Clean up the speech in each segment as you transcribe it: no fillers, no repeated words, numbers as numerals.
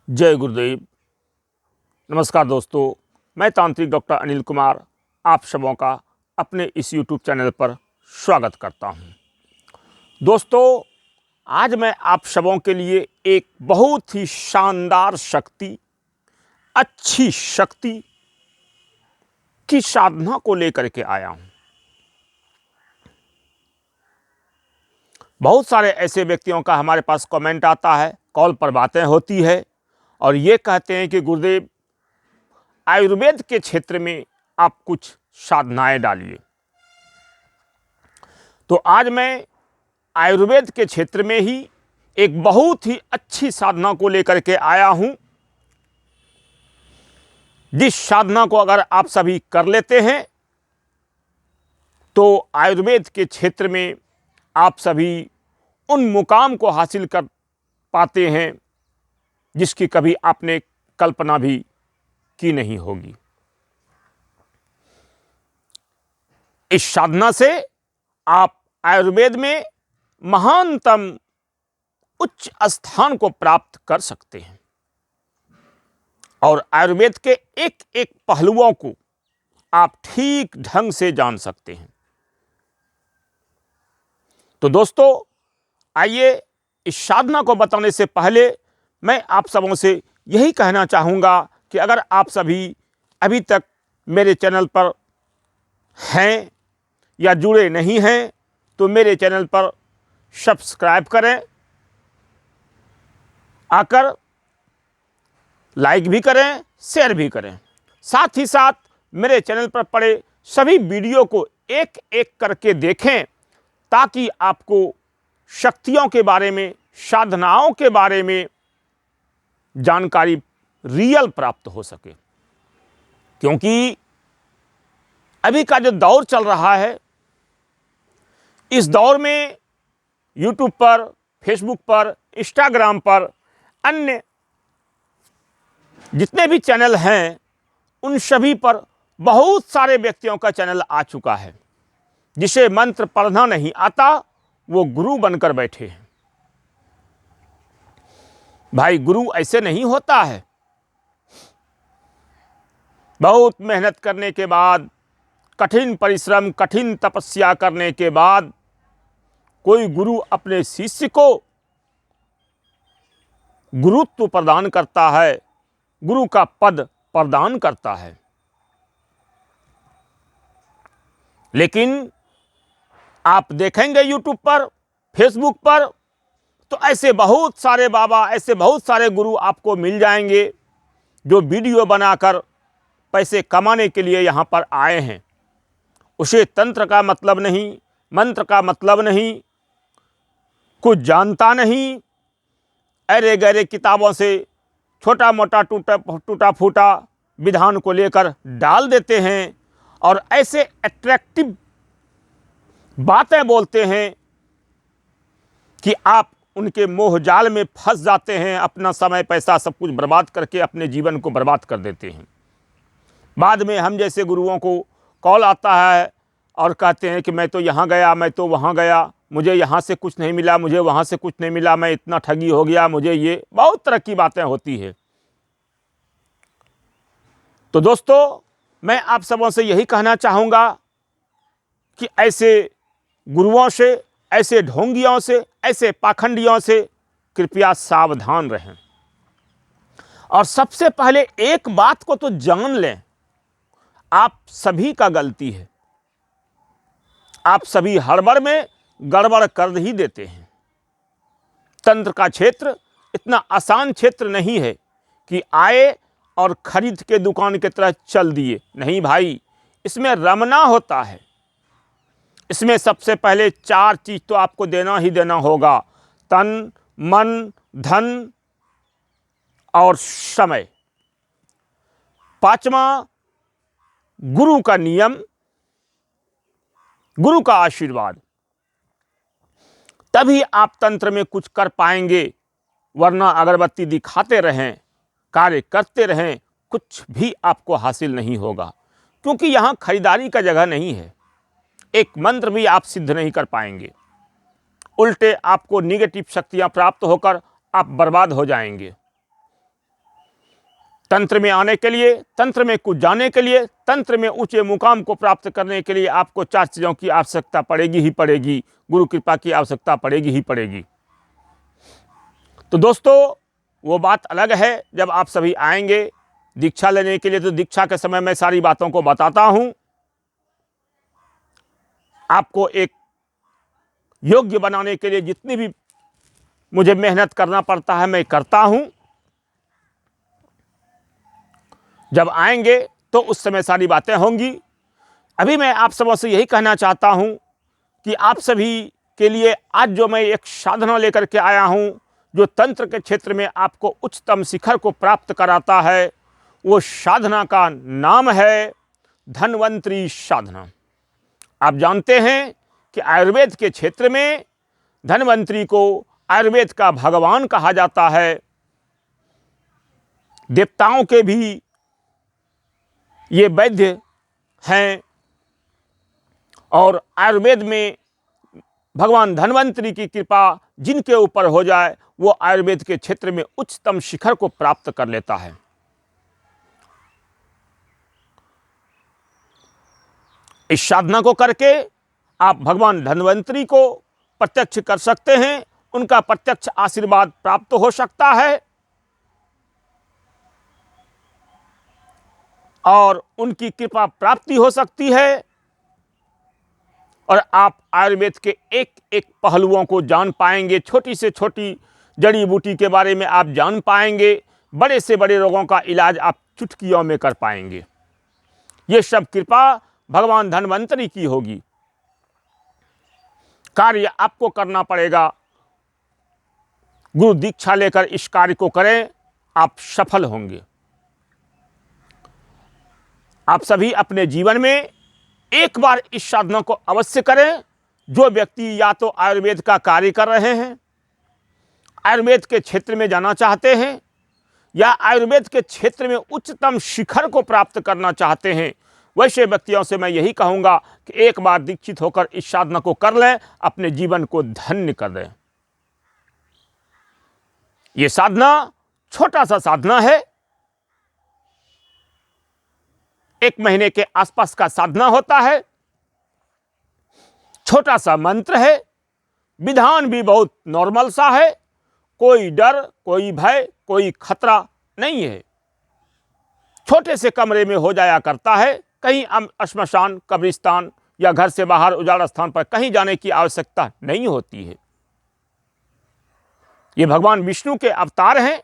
जय गुरुदेव। नमस्कार दोस्तों, मैं तांत्रिक डॉक्टर अनिल कुमार आप सबों का अपने इस यूट्यूब चैनल पर स्वागत करता हूं। दोस्तों, आज मैं आप सबों के लिए एक बहुत ही शानदार शक्ति, अच्छी शक्ति की साधना को लेकर के आया हूं। बहुत सारे ऐसे व्यक्तियों का हमारे पास कमेंट आता है, कॉल पर बातें होती है और ये कहते हैं कि गुरुदेव, आयुर्वेद के क्षेत्र में आप कुछ साधनाएं डालिए। तो आज मैं आयुर्वेद के क्षेत्र में ही एक बहुत ही अच्छी साधना को लेकर के आया हूं, जिस साधना को अगर आप सभी कर लेते हैं तो आयुर्वेद के क्षेत्र में आप सभी उन मुकाम को हासिल कर पाते हैं जिसकी कभी आपने कल्पना भी की नहीं होगी। इस साधना से आप आयुर्वेद में महानतम उच्च स्थान को प्राप्त कर सकते हैं और आयुर्वेद के एक एक पहलुओं को आप ठीक ढंग से जान सकते हैं। तो दोस्तों, आइए इस साधना को बताने से पहले मैं आप सबों से यही कहना चाहूँगा कि अगर आप सभी अभी तक मेरे चैनल पर हैं या जुड़े नहीं हैं तो मेरे चैनल पर सब्सक्राइब करें, आकर लाइक भी करें, शेयर भी करें। साथ ही साथ मेरे चैनल पर पड़े सभी वीडियो को एक एक करके देखें ताकि आपको शक्तियों के बारे में, साधनाओं के बारे में जानकारी रियल प्राप्त हो सके। क्योंकि अभी का जो दौर चल रहा है, इस दौर में यूट्यूब पर, फेसबुक पर, इंस्टाग्राम पर, अन्य जितने भी चैनल हैं उन सभी पर बहुत सारे व्यक्तियों का चैनल आ चुका है। जिसे मंत्र पढ़ना नहीं आता वो गुरु बनकर बैठे हैं। भाई, गुरु ऐसे नहीं होता है। बहुत मेहनत करने के बाद, कठिन परिश्रम, कठिन तपस्या करने के बाद कोई गुरु अपने शिष्य को गुरुत्व प्रदान करता है, गुरु का पद प्रदान करता है। लेकिन आप देखेंगे यूट्यूब पर, फेसबुक पर, तो ऐसे बहुत सारे बाबा, ऐसे बहुत सारे गुरु आपको मिल जाएंगे जो वीडियो बनाकर पैसे कमाने के लिए यहाँ पर आए हैं। उसे तंत्र का मतलब नहीं, मंत्र का मतलब नहीं, कुछ जानता नहीं, अरे गहरे किताबों से छोटा मोटा टूटा फूटा विधान को लेकर डाल देते हैं और ऐसे अट्रैक्टिव बातें बोलते हैं कि आप उनके मोह जाल में फंस जाते हैं, अपना समय पैसा सब कुछ बर्बाद करके अपने जीवन को बर्बाद कर देते हैं। बाद में हम जैसे गुरुओं को कॉल आता है और कहते हैं कि मैं तो यहाँ गया, मैं तो वहाँ गया, मुझे यहाँ से कुछ नहीं मिला, मुझे वहाँ से कुछ नहीं मिला, मैं इतना ठगी हो गया, मुझे ये बहुत तरह की बातें होती है। तो दोस्तों, मैं आप सबों से यही कहना चाहूँगा कि ऐसे गुरुओं से, ऐसे ढोंगियों से, ऐसे पाखंडियों से कृपया सावधान रहें। और सबसे पहले एक बात को तो जान लें, आप सभी का गलती है। आप सभी हड़बड़ में गड़बड़ कर ही देते हैं। तंत्र का क्षेत्र इतना आसान क्षेत्र नहीं है कि आए और खरीद के दुकान की तरह चल दिए। नहीं भाई, इसमें रमना होता है। इसमें सबसे पहले 4 चीज तो आपको देना ही देना होगा: तन, मन, धन और समय। 5वां, गुरु का नियम, गुरु का आशीर्वाद। तभी आप तंत्र में कुछ कर पाएंगे, वरना अगरबत्ती दिखाते रहें, कार्य करते रहें, कुछ भी आपको हासिल नहीं होगा। क्योंकि यहाँ खरीदारी का जगह नहीं है। एक मंत्र भी आप सिद्ध नहीं कर पाएंगे, उल्टे आपको निगेटिव शक्तियां प्राप्त होकर आप बर्बाद हो जाएंगे। तंत्र में आने के लिए, तंत्र में कुछ जाने के लिए, तंत्र में ऊंचे मुकाम को प्राप्त करने के लिए आपको 4 चीज़ों की आवश्यकता पड़ेगी ही पड़ेगी, गुरु कृपा की आवश्यकता पड़ेगी ही पड़ेगी। तो दोस्तों, वो बात अलग है जब आप सभी आएंगे दीक्षा लेने के लिए। तो दीक्षा के समय मैं सारी बातों को बताता हूं, आपको एक योग्य बनाने के लिए जितनी भी मुझे मेहनत करना पड़ता है मैं करता हूं। जब आएंगे तो उस समय सारी बातें होंगी। अभी मैं आप सबों से यही कहना चाहता हूं कि आप सभी के लिए आज जो मैं एक साधना लेकर के आया हूं, जो तंत्र के क्षेत्र में आपको उच्चतम शिखर को प्राप्त कराता है, वो साधना का नाम है धन्वंतरी साधना। आप जानते हैं कि आयुर्वेद के क्षेत्र में धन्वंतरी को आयुर्वेद का भगवान कहा जाता है। देवताओं के भी ये वैद्य हैं और आयुर्वेद में भगवान धन्वंतरी की कृपा जिनके ऊपर हो जाए वो आयुर्वेद के क्षेत्र में उच्चतम शिखर को प्राप्त कर लेता है। इस साधना को करके आप भगवान धन्वंतरी को प्रत्यक्ष कर सकते हैं, उनका प्रत्यक्ष आशीर्वाद प्राप्त हो सकता है और उनकी कृपा प्राप्ति हो सकती है और आप आयुर्वेद के एक एक पहलुओं को जान पाएंगे। छोटी से छोटी जड़ी बूटी के बारे में आप जान पाएंगे, बड़े से बड़े रोगों का इलाज आप चुटकियों में कर पाएंगे। ये सब कृपा भगवान धन्वंतरी की होगी। कार्य आपको करना पड़ेगा। गुरु दीक्षा लेकर इस कार्य को करें, आप सफल होंगे। आप सभी अपने जीवन में एक बार इस साधना को अवश्य करें। जो व्यक्ति या तो आयुर्वेद का कार्य कर रहे हैं, आयुर्वेद के क्षेत्र में जाना चाहते हैं या आयुर्वेद के क्षेत्र में उच्चतम शिखर को प्राप्त करना चाहते हैं, वैसे व्यक्तियों से मैं यही कहूंगा कि एक बार दीक्षित होकर इस साधना को कर लें, अपने जीवन को धन्य कर दें। यह साधना छोटा सा साधना है, 1 महीने के आसपास का साधना होता है। छोटा सा मंत्र है, विधान भी बहुत नॉर्मल सा है, कोई डर, कोई भय, कोई खतरा नहीं है। छोटे से कमरे में हो जाया करता है। कहीं श्मशान, कब्रिस्तान या घर से बाहर उजाड़ स्थान पर कहीं जाने की आवश्यकता नहीं होती है। ये भगवान विष्णु के अवतार हैं।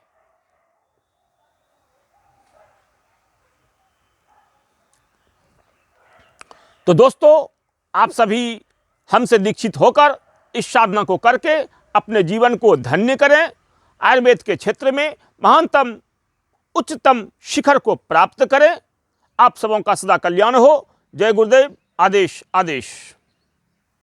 तो दोस्तों, आप सभी हमसे दीक्षित होकर इस साधना को करके अपने जीवन को धन्य करें। आयुर्वेद के क्षेत्र में महानतम उच्चतम शिखर को प्राप्त करें। आप सबों का सदा कल्याण हो। जय गुरुदेव। आदेश आदेश।